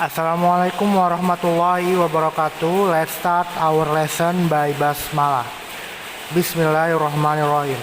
Assalamualaikum warahmatullahi wabarakatuh. Let's start our lesson by basmalah. Bismillahirrahmanirrahim.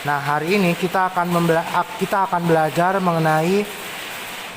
Nah, hari ini kita akan belajar mengenai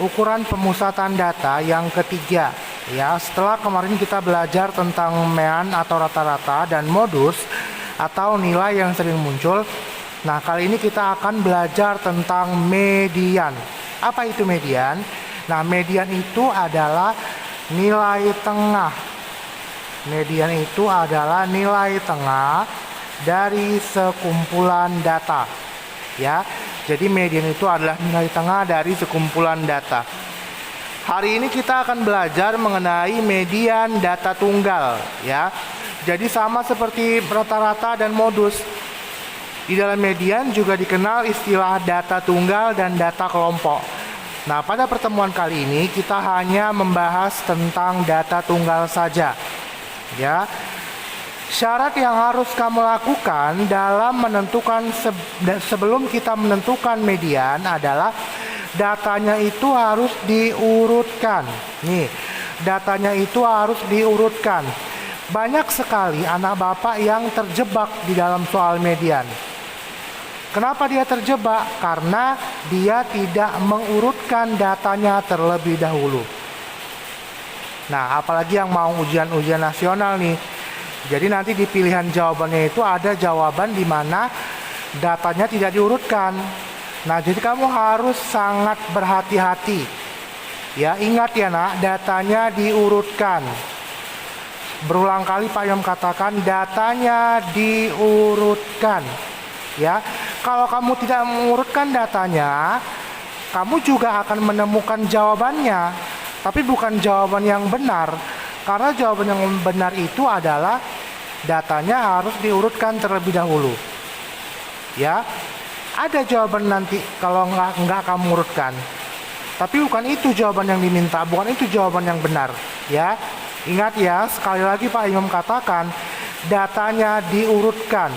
ukuran pemusatan data yang ketiga. Ya, setelah kemarin kita belajar tentang mean atau rata-rata dan modus atau nilai yang sering muncul. Nah, kali ini kita akan belajar tentang median. Apa itu median? Nah, median itu adalah nilai tengah. Median itu adalah nilai tengah dari sekumpulan data. Ya, jadi median itu adalah nilai tengah dari sekumpulan data. Hari ini kita akan belajar mengenai median data tunggal. Ya, jadi sama seperti rata-rata dan modus. Di dalam median juga dikenal istilah data tunggal dan data kelompok. Nah, pada pertemuan kali ini kita hanya membahas tentang data tunggal saja. Ya. Syarat yang harus kamu lakukan dalam menentukan sebelum kita menentukan median adalah datanya itu harus diurutkan. Nih, datanya itu harus diurutkan. Banyak sekali anak bapak yang terjebak di dalam soal median. Kenapa dia terjebak? Karena dia tidak mengurutkan datanya terlebih dahulu. Nah, apalagi yang mau ujian-ujian nasional nih. Jadi nanti di pilihan jawabannya itu ada jawaban di mana datanya tidak diurutkan. Nah, jadi kamu harus sangat berhati-hati. Ya, ingat ya nak, datanya diurutkan. Berulang kali Pak Yom katakan datanya diurutkan. Ya, kalau kamu tidak mengurutkan datanya, kamu juga akan menemukan jawabannya, tapi bukan jawaban yang benar. Karena jawaban yang benar itu adalah datanya harus diurutkan terlebih dahulu. Ya, ada jawaban nanti kalau nggak kamu urutkan, tapi bukan itu jawaban yang diminta, bukan itu jawaban yang benar. Ya, ingat ya, sekali lagi Pak Imam katakan datanya diurutkan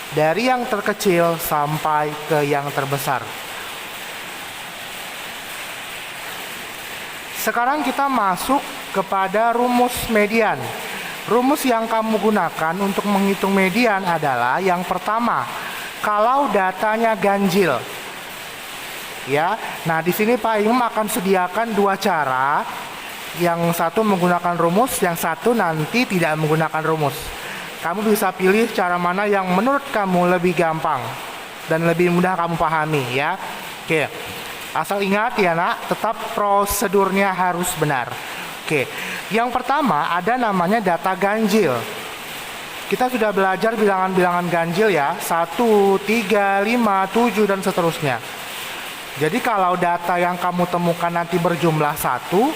dari yang terkecil sampai ke yang terbesar. Sekarang kita masuk kepada rumus median. Rumus yang kamu gunakan untuk menghitung median adalah yang pertama, kalau datanya ganjil. Ya, nah di sini Pak Imam akan sediakan dua cara. Yang satu menggunakan rumus, yang satu nanti tidak menggunakan rumus. Kamu bisa pilih cara mana yang menurut kamu lebih gampang dan lebih mudah kamu pahami ya. Oke. Asal ingat ya nak, tetap prosedurnya harus benar. Oke. Yang pertama ada namanya data ganjil. Kita sudah belajar bilangan-bilangan ganjil ya, 1, 3, 5, 7 dan seterusnya. Jadi kalau data yang kamu temukan nanti berjumlah 1,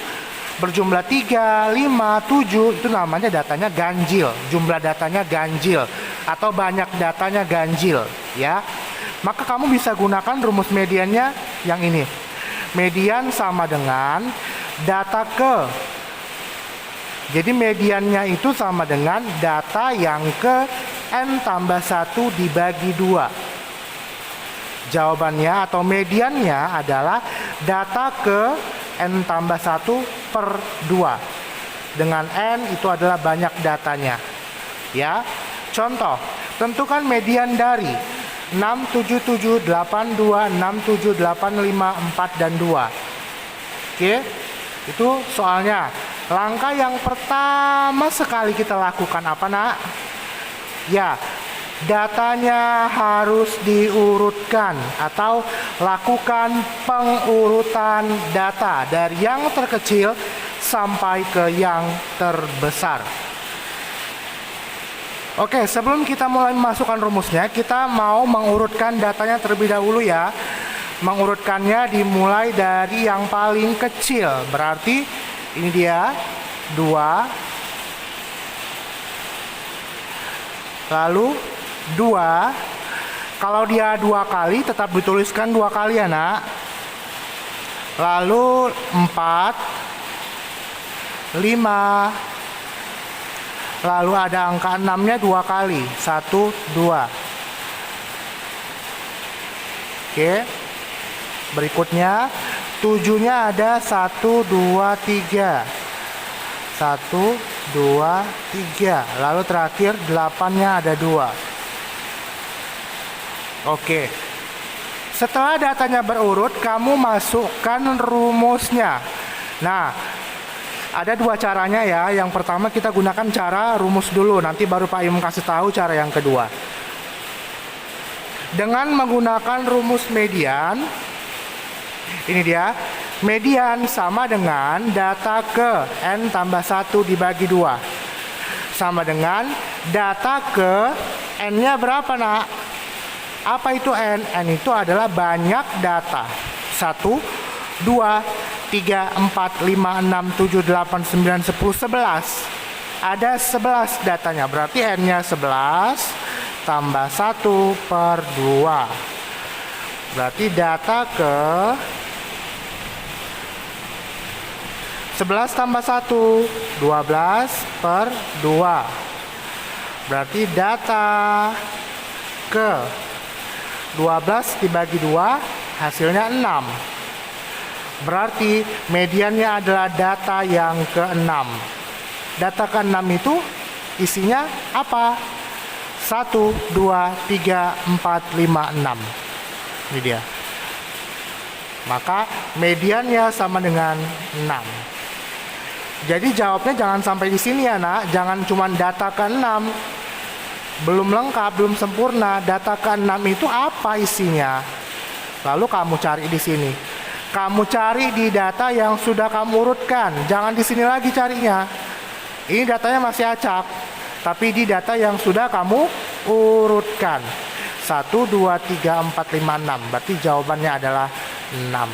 berjumlah 3, 5, 7 itu namanya datanya ganjil. Jumlah datanya ganjil atau banyak datanya ganjil ya. Maka kamu bisa gunakan rumus mediannya yang ini. Median sama dengan data ke. Jadi mediannya itu sama dengan data yang ke n tambah 1 dibagi 2. Jawabannya atau mediannya adalah data ke n tambah 1 per 2. Dengan n itu adalah banyak datanya. Ya. Contoh, tentukan median dari 6, 7, 7, 8, 2, 6, 7, 8, 5, 4, dan 2. Oke. Itu soalnya. Langkah yang pertama sekali kita lakukan apa nak? Ya, datanya harus diurutkan atau lakukan pengurutan data dari yang terkecil sampai ke yang terbesar. Oke, sebelum kita mulai memasukkan rumusnya, kita mau mengurutkan datanya terlebih dahulu ya. Mengurutkannya dimulai dari yang paling kecil. Berarti ini dia 2. Lalu 2, kalau dia 2 kali tetap dituliskan 2 kali ya nak. Lalu 4, 5, lalu ada angka 6-nya 2 kali, 1, 2. Oke. Berikutnya 7-nya ada 1, 2, 3. 1, 2, 3. Lalu terakhir 8-nya ada 2. Oke. Setelah datanya berurut, kamu masukkan rumusnya. Nah, ada dua caranya ya. Yang pertama kita gunakan cara rumus dulu, nanti baru Pak Im kasih tahu cara yang kedua. Dengan menggunakan rumus median, ini dia. Median sama dengan data ke N tambah 1 dibagi 2. Sama dengan data ke N-nya berapa, nak? Apa itu N? N itu adalah banyak data. 1, 2, 3, 4, 5, 6, 7, 8, 9, 10, 11. Ada 11 datanya. Berarti N-nya 11 tambah 1 per 2. Berarti data ke 11 tambah 1, 12 per 2. Berarti data ke 12 dibagi 2 hasilnya 6. Berarti mediannya adalah data yang ke-6. Data ke-6 itu isinya apa? 1, 2, 3, 4, 5, 6. Ini dia. Maka mediannya sama dengan 6. Jadi jawabnya jangan sampai di sini ya, nak. Jangan cuma data ke-6. Belum lengkap, belum sempurna. Data ke-6 itu apa isinya? Lalu kamu cari di sini. Kamu cari di data yang sudah kamu urutkan. Jangan di sini lagi carinya. Ini datanya masih acak. Tapi di data yang sudah kamu urutkan. 1, 2, 3, 4, 5, 6. Berarti jawabannya adalah 6.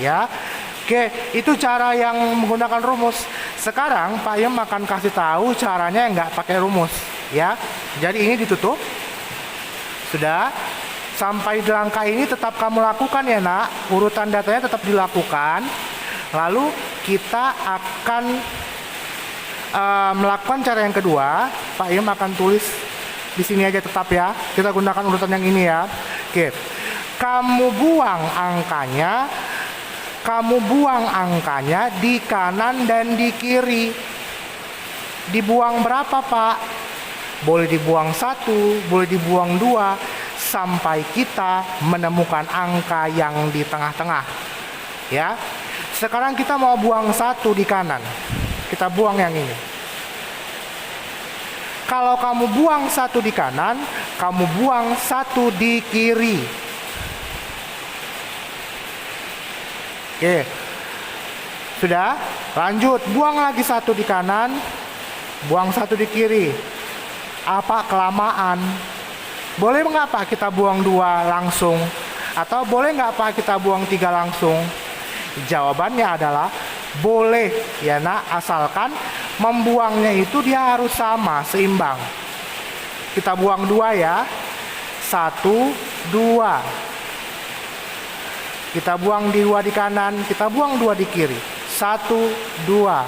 Ya. Oke, itu cara yang menggunakan rumus. Sekarang Pak Im akan kasih tahu caranya yang nggak pakai rumus, ya. Jadi ini ditutup. Sudah. Sampai di langkah ini tetap kamu lakukan ya, nak. Urutan datanya tetap dilakukan. Lalu kita akan melakukan cara yang kedua. Pak Im akan tulis di sini aja tetap ya. Kita gunakan urutan yang ini ya. Oke. Kamu buang angkanya. Kamu buang angkanya di kanan dan di kiri. Dibuang berapa, Pak? Boleh dibuang 1, boleh dibuang 2, sampai kita menemukan angka yang di tengah-tengah. Ya. Sekarang kita mau buang 1 di kanan. Kita buang yang ini. Kalau kamu buang 1 di kanan, kamu buang 1 di kiri. Oke, sudah. Lanjut, buang lagi 1 di kanan, buang 1 di kiri. Apa kelamaan? Boleh nggak Pak kita buang 2 langsung? Atau boleh nggak Pak kita buang 3 langsung? Jawabannya adalah boleh ya, nak, asalkan membuangnya itu dia harus sama, seimbang. Kita buang 2 ya. 1, 2. Kita buang 2 di kanan, kita buang 2 di kiri. 1, 2.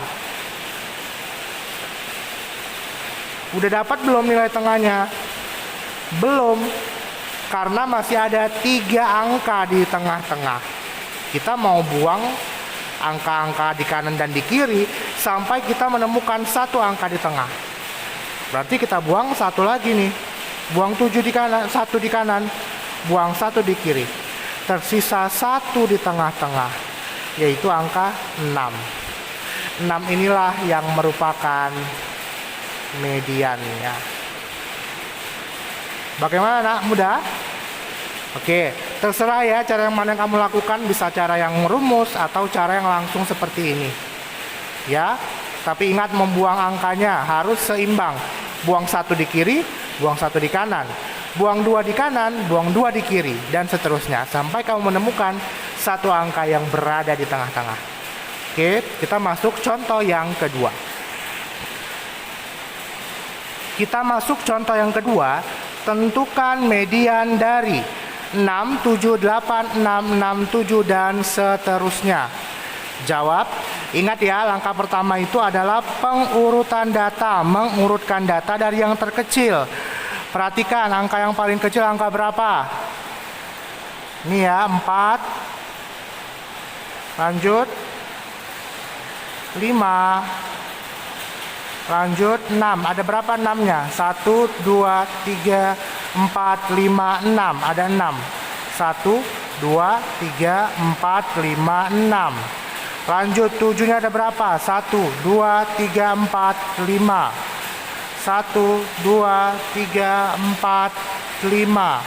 Udah dapat belum nilai tengahnya? Belum. Karena masih ada 3 angka di tengah-tengah. Kita mau buang angka-angka di kanan dan di kiri sampai kita menemukan 1 angka di tengah. Berarti kita buang 1 lagi nih. Buang 7 di kanan, 1 di kanan, buang 1 di kiri. Tersisa 1 di tengah-tengah, yaitu angka 6. 6 inilah yang merupakan mediannya. Bagaimana, nak? Mudah? Oke, terserah ya cara yang mana yang kamu lakukan. Bisa cara yang merumus atau cara yang langsung seperti ini. Ya, tapi ingat membuang angkanya harus seimbang. Buang 1 di kiri, buang 1 di kanan. Buang 2 di kanan, buang 2 di kiri, dan seterusnya sampai kamu menemukan 1 angka yang berada di tengah-tengah. Oke, kita masuk contoh yang kedua. Kita masuk contoh yang kedua. Tentukan median dari 6, 7, 8, 6, 6, 7, dan seterusnya. Jawab. Ingat ya, langkah pertama itu adalah pengurutan data. Mengurutkan data dari yang terkecil. Perhatikan, angka yang paling kecil angka berapa? Ini ya, 4, Lanjut 5. Lanjut 6. Ada berapa 6-nya? 1, 2, 3, 4, 5, 6. Ada 6. 1, 2, 3, 4, 5, 6. Lanjut 7-nya ada berapa? 1, 2, 3, 4, 5. 1, 2, 3, 4, 5.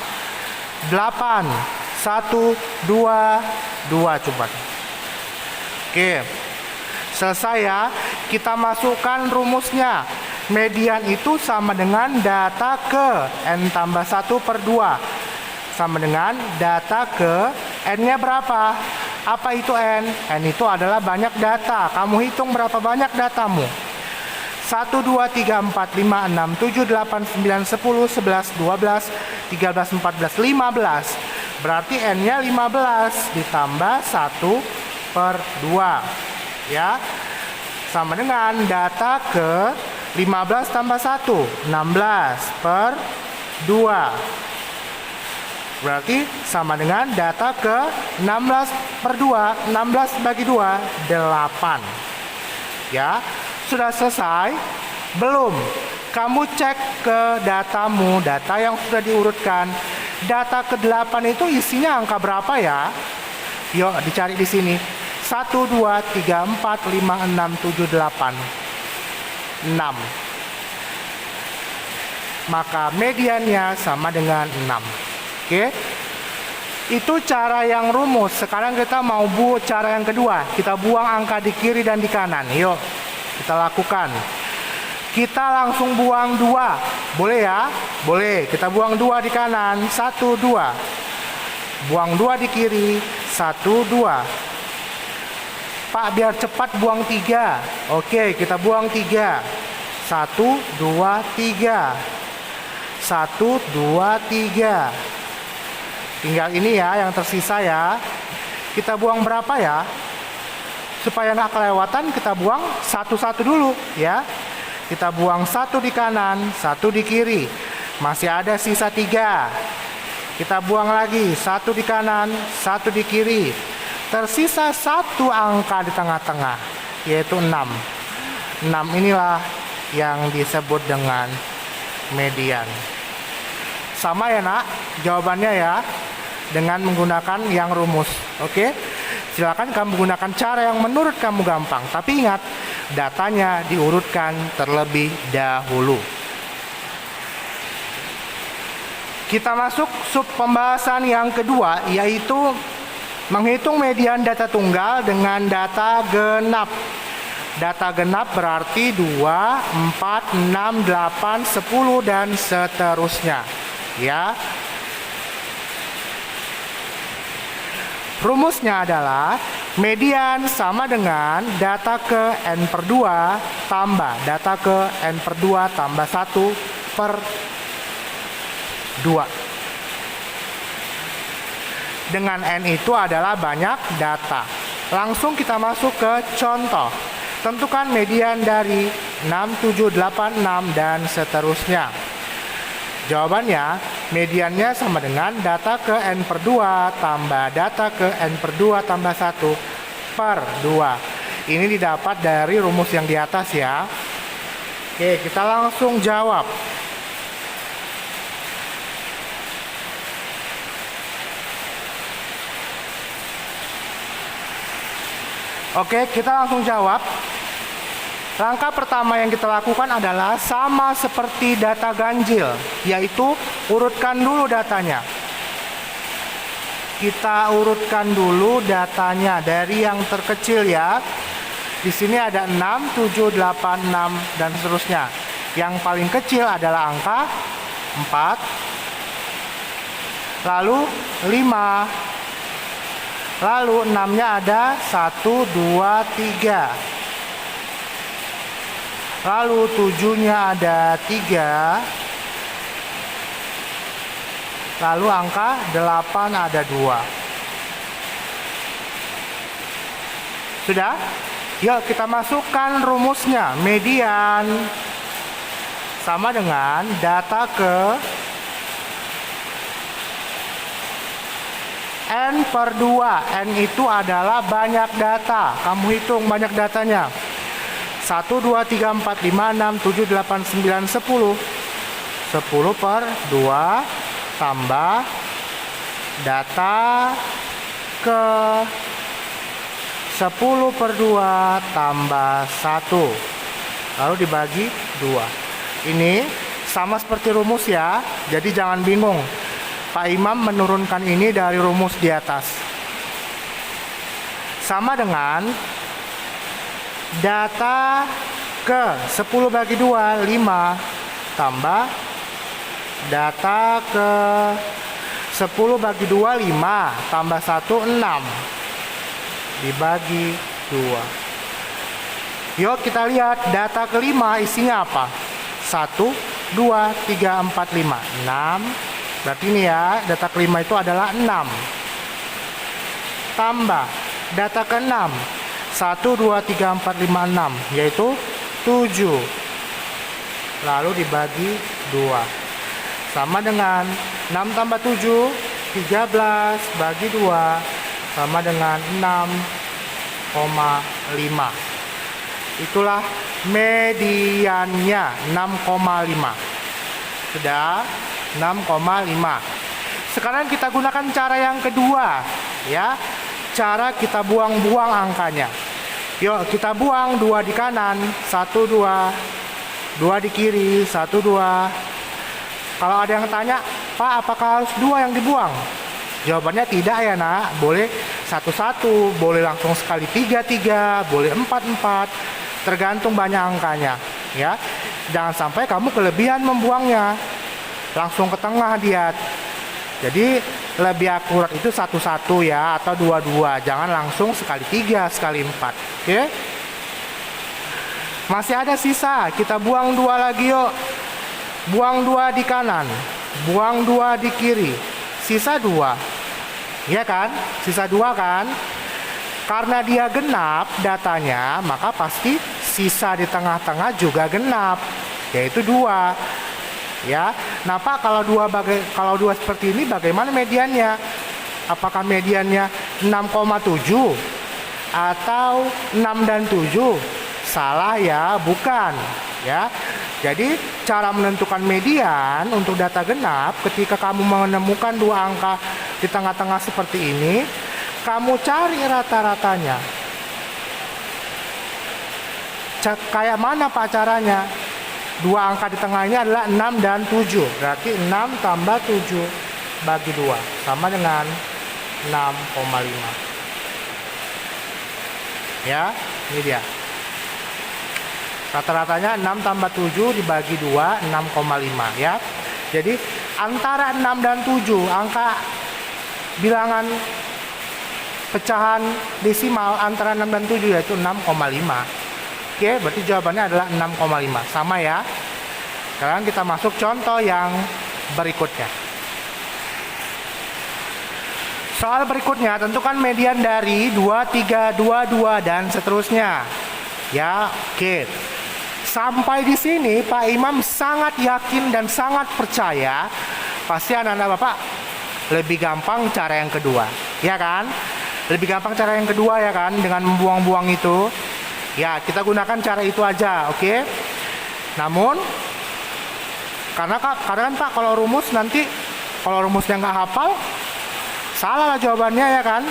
8. 1, 2, 2 coba. Oke. Selesai ya. Kita masukkan rumusnya. Median itu sama dengan data ke N tambah 1 per 2. Sama dengan data ke N-nya berapa? Apa itu N? N itu adalah banyak data. Kamu hitung berapa banyak datamu. 1, 2, 3, 4, 5, 6, 7, 8, 9, 10, 11, 12, 13, 14, 15. Berarti N-nya 15 ditambah 1 per 2. Ya, sama dengan data ke 15 tambah 1, 16 per 2. Berarti sama dengan data ke 16 per 2, 16 bagi 2, 8. Ya, sudah selesai? Belum. Kamu cek ke datamu, data yang sudah diurutkan. Data ke-8 itu isinya angka berapa ya? Yuk, dicari di sini. 1, 2, 3, 4, 5, 6, 7, 8. 6. Maka mediannya sama dengan 6. Oke. Itu cara yang rumus. Sekarang kita mau buat cara yang kedua. Kita buang angka di kiri dan di kanan. Yuk, kita lakukan. Kita langsung buang 2. Boleh ya? Boleh. Kita buang 2 di kanan. 1, 2. Buang 2 di kiri. 1, 2. Pak, biar cepat buang 3. Oke, kita buang 3. 1, 2, 3. 1, 2, 3. Tinggal ini ya yang tersisa ya. Kita buang berapa ya? Supaya nggak kelewatan kita buang satu-satu dulu ya. Kita buang 1 di kanan, 1 di kiri. Masih ada sisa 3. Kita buang lagi 1 di kanan, 1 di kiri. Tersisa 1 angka di tengah-tengah, yaitu 6. 6 inilah yang disebut dengan median. Sama ya nak, jawabannya ya, dengan menggunakan yang rumus. Oke, silakan kamu gunakan cara yang menurut kamu gampang. Tapi ingat, datanya diurutkan terlebih dahulu. Kita masuk sub pembahasan yang kedua, yaitu menghitung median data tunggal dengan data genap. Data genap berarti 2, 4, 6, 8, 10 dan seterusnya. Ya. Rumusnya adalah median sama dengan data ke N per 2 tambah data ke N per 2 tambah 1 per 2. Dengan N itu adalah banyak data. Langsung kita masuk ke contoh. Tentukan median dari 6, 7, 8, 6 dan seterusnya. Jawabannya, mediannya sama dengan data ke N per 2 tambah data ke N per 2 tambah 1 per 2. Ini didapat dari rumus yang di atas ya. Oke, kita langsung jawab. Oke, kita langsung jawab. Langkah pertama yang kita lakukan adalah sama seperti data ganjil, yaitu urutkan dulu datanya. Kita urutkan dulu datanya dari yang terkecil ya. Di sini ada 6, 7, 8, 6 dan seterusnya. Yang paling kecil adalah angka 4. Lalu 5. Lalu 6-nya ada 1, 2, 3. Lalu 7-nya ada 3. Lalu angka 8 ada 2. Sudah? Yuk kita masukkan rumusnya. Median sama dengan data ke N per 2. N itu adalah banyak data. Kamu hitung banyak datanya. 1, 2, 3, 4, 5, 6, 7, 8, 9, 10. 10 per 2 tambah data ke 10 per 2 tambah 1. Lalu dibagi 2. Ini sama seperti rumus ya. Jadi jangan bingung. Pak Imam menurunkan ini dari rumus di atas. Sama dengan data ke 10 bagi 2, 5 tambah data ke 10 bagi 2, 5 tambah 1, 6 dibagi 2. Yuk kita lihat data kelima isinya apa. 1, 2, 3, 4, 5, 6. Berarti ini ya, data kelima itu adalah 6. Tambah data ke-6. 1, 2, 3, 4, 5, 6. Yaitu 7. Lalu dibagi 2. Sama dengan 6 tambah 7, 13 bagi 2. Sama dengan 6,5. Itulah mediannya, 6,5. Sudah 6,5. Sekarang kita gunakan cara yang kedua ya. Cara kita buang-buang angkanya. Yuk kita buang 2 di kanan, 1, 2. 2 di kiri, 1, 2. Kalau ada yang tanya, Pak apakah harus 2 yang dibuang? Jawabannya tidak ya nak. Boleh 1-1, boleh langsung sekali 3-3, boleh 4-4. Tergantung banyak angkanya ya. Jangan sampai kamu kelebihan membuangnya. Langsung ke tengah dia. Jadi lebih akurat itu 1-1 ya, atau 2-2. Jangan langsung sekali 3, sekali 4. Oke? Masih ada sisa. Kita buang 2 lagi yuk. Buang 2 di kanan, buang 2 di kiri. Sisa 2. Iya kan? Sisa 2 kan? Karena dia genap datanya, maka pasti sisa di tengah-tengah juga genap, yaitu 2. Ya. Nah, Pak, kalau 2 seperti ini bagaimana mediannya? Apakah mediannya 6,7 atau 6 dan 7? Salah ya, bukan. Ya. Jadi, cara menentukan median untuk data genap ketika kamu menemukan 2 angka di tengah-tengah seperti ini, kamu cari rata-ratanya. Kayak mana Pak caranya? 2 angka di tengah ini adalah 6 dan 7. Berarti 6 tambah 7 bagi 2. Sama dengan 6,5. Ya, ini dia. Rata-ratanya 6 tambah 7 dibagi 2, 6,5 ya. Jadi antara 6 dan 7, angka bilangan pecahan desimal antara 6 dan 7 yaitu 6,5. Oke, berarti jawabannya adalah 6,5. Sama ya. Sekarang kita masuk contoh yang berikutnya. Soal berikutnya, tentukan median dari 2, 3, 2, 2 dan seterusnya. Ya, oke. Sampai di sini Pak Imam sangat yakin dan sangat percaya pasti anak-anak Bapak lebih gampang cara yang kedua. Ya kan? Lebih gampang cara yang kedua ya kan, dengan membuang-buang itu. Ya, kita gunakan cara itu aja, oke? Namun karena kan Pak kalau rumusnya nggak hafal, salah lah jawabannya ya kan?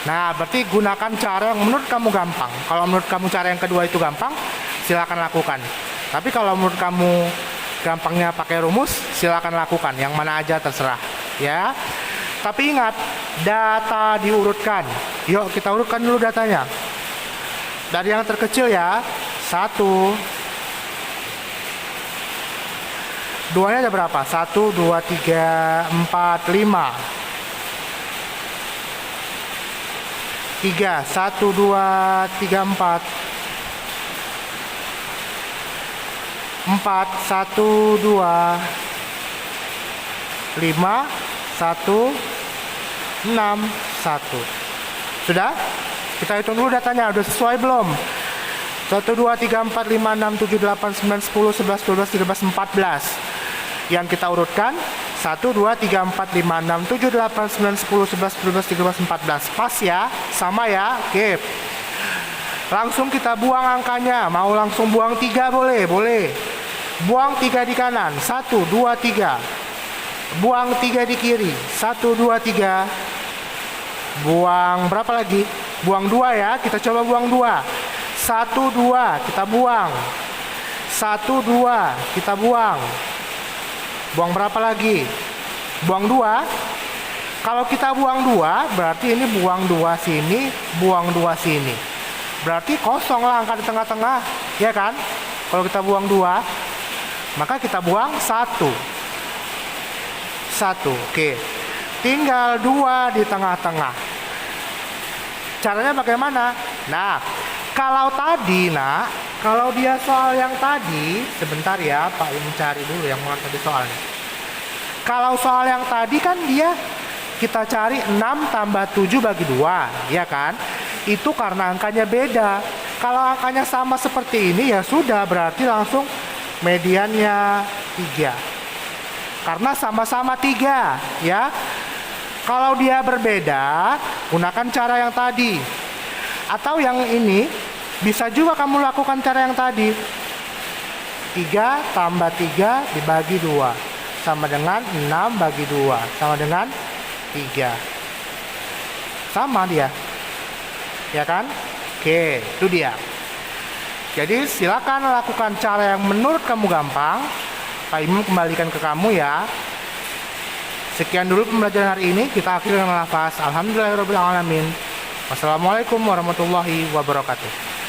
Nah, berarti gunakan cara yang menurut kamu gampang. Kalau menurut kamu cara yang kedua itu gampang, silakan lakukan. Tapi kalau menurut kamu gampangnya pakai rumus, silakan lakukan. Yang mana aja terserah, ya. Tapi ingat, data diurutkan. Yuk kita urutkan dulu datanya. Dari yang terkecil ya, 1. 2-nya ada berapa? 1, 2, 3, 4, 5. 3, 1, 2, 3, 4. 4, 1, 2, 5, 1, 6, 1. Sudah? Kita hitung dulu datanya, udah sesuai belum? 1, 2, 3, 4, 5, 6, 7, 8, 9, 10, 11, 12, 13, 14. Yang kita urutkan 1, 2, 3, 4, 5, 6, 7, 8, 9, 10, 11, 12, 13, 14. Pas ya? Sama ya? Oke. Langsung kita buang angkanya. Mau langsung buang 3 boleh? Boleh. Buang 3 di kanan. 1, 2, 3. Buang 3 di kiri. 1, 2, 3. Buang berapa lagi? Buang 2 ya. Kita coba buang 2. 1, 2. Kita buang. 1, 2. Kita buang. Buang berapa lagi? Buang 2. Kalau kita buang 2, berarti ini buang 2 sini, buang 2 sini. Berarti kosong lah angka di tengah-tengah, ya kan? Kalau kita buang 2, maka kita buang 1. 1, oke. Tinggal 2 di tengah-tengah. Caranya bagaimana? Nah, kalau tadi, kalau dia soal yang tadi, sebentar ya, Pak mencari dulu yang mana tadi soalnya. Kalau soal yang tadi kan dia kita cari 6 tambah 7 bagi 2, ya kan? Itu karena angkanya beda. Kalau angkanya sama seperti ini ya sudah, berarti langsung mediannya 3. Karena sama-sama 3, ya. Kalau dia berbeda, gunakan cara yang tadi. Atau yang ini, bisa juga kamu lakukan cara yang tadi. 3 tambah 3 dibagi 2. Sama dengan 6 bagi 2. Sama dengan 3. Sama dia. Ya kan? Oke, itu dia. Jadi silakan lakukan cara yang menurut kamu gampang. Pak Imam kembalikan ke kamu ya. Sekian dulu pembelajaran hari ini. Kita akhiri dengan lafaz Alhamdulillahirabbil alamin. Wassalamualaikum warahmatullahi wabarakatuh.